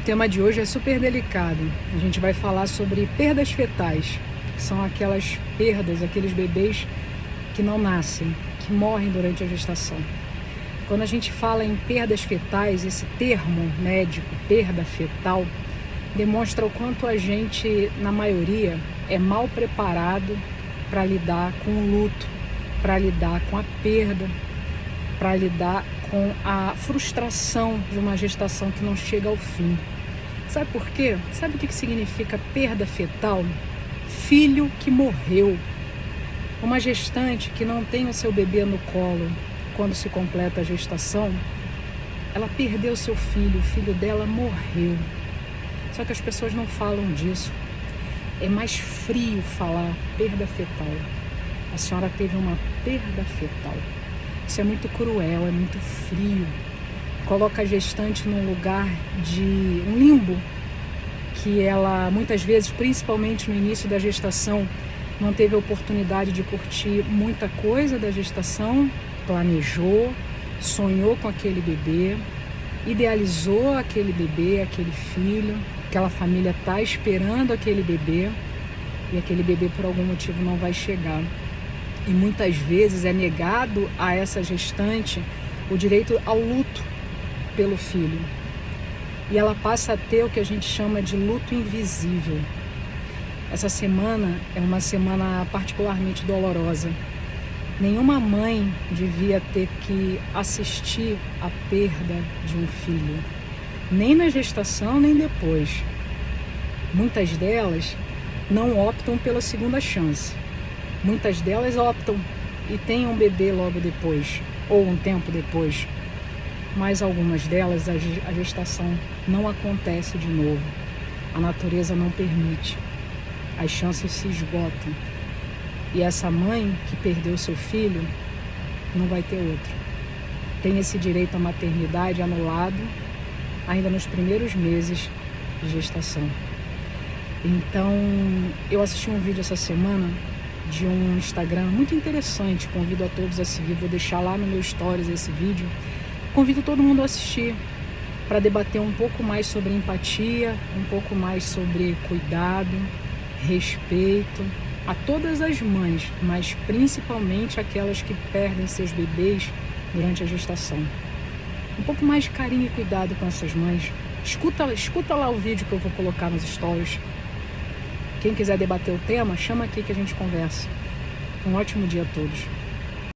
tema de hoje é super delicado. A gente vai falar sobre perdas fetais, que são aquelas perdas, aqueles bebês que não nascem, que morrem durante a gestação. Quando a gente fala em perdas fetais, esse termo médico, perda fetal, demonstra o quanto a gente, na maioria, é mal preparado para lidar com o luto, para lidar com a perda, para lidar com a frustração de uma gestação que não chega ao fim. Sabe por quê? Sabe o que significa perda fetal? Filho que morreu. Uma gestante que não tem o seu bebê no colo quando se completa a gestação, ela perdeu seu filho, o filho dela morreu. Só que as pessoas não falam disso. É mais frio falar perda fetal. A senhora teve uma perda fetal. Isso é muito cruel, é muito frio. Coloca a gestante num lugar de um limbo, que ela muitas vezes, principalmente no início da gestação, não teve a oportunidade de curtir muita coisa da gestação, planejou, sonhou com aquele bebê, idealizou aquele bebê, aquele filho, aquela família está esperando aquele bebê e aquele bebê por algum motivo não vai chegar. E muitas vezes é negado a essa gestante o direito ao luto pelo filho. E ela passa a ter o que a gente chama de luto invisível. Essa semana é uma semana particularmente dolorosa. Nenhuma mãe devia ter que assistir a perda de um filho, nem na gestação, nem depois. Muitas delas não optam pela segunda chance. Muitas delas optam e têm um bebê logo depois, ou um tempo depois. Mas algumas delas a gestação não acontece de novo. A natureza não permite. As chances se esgotam. E essa mãe que perdeu seu filho não vai ter outro. Tem esse direito à maternidade anulado ainda nos primeiros meses de gestação. Então, eu assisti um vídeo essa semana de um Instagram muito interessante. Convido a todos a seguir, vou deixar lá no meu stories esse vídeo. Convido todo mundo a assistir para debater um pouco mais sobre empatia, um pouco mais sobre cuidado, respeito a todas as mães, mas principalmente aquelas que perdem seus bebês durante a gestação. Um pouco mais de carinho e cuidado com essas mães. Escuta lá o vídeo que eu vou colocar nos stories. Quem quiser debater o tema, chama aqui que a gente conversa. Um ótimo dia a todos.